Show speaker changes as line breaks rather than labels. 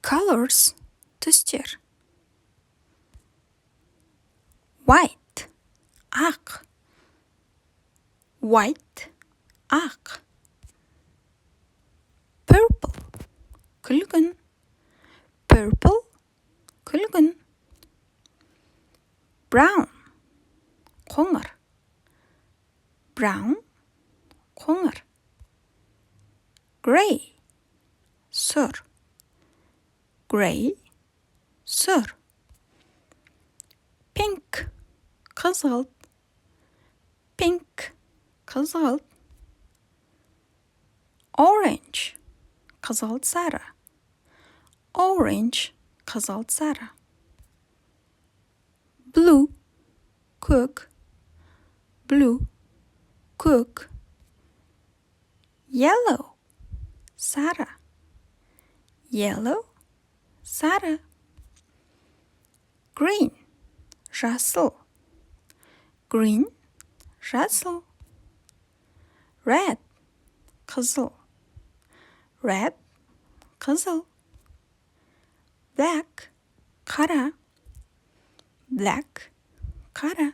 Colors, түстер. White, ақ. White, ақ. Purple, күлгін. Purple, күлгін. Brown, қоңыр. Brown, қоңыр. Gray, сұр. Gray, сұр. Pink, қызғылт. Pink, қызғылт. Orange, қызғылт сары. Orange, қызғылт сары. Blue, көк. Blue, көк. Yellow, сары. Yellow, сары. Green, жасыл. Green, жасыл. Red, қызыл. Red, қызыл. Black, қара. Black, қара.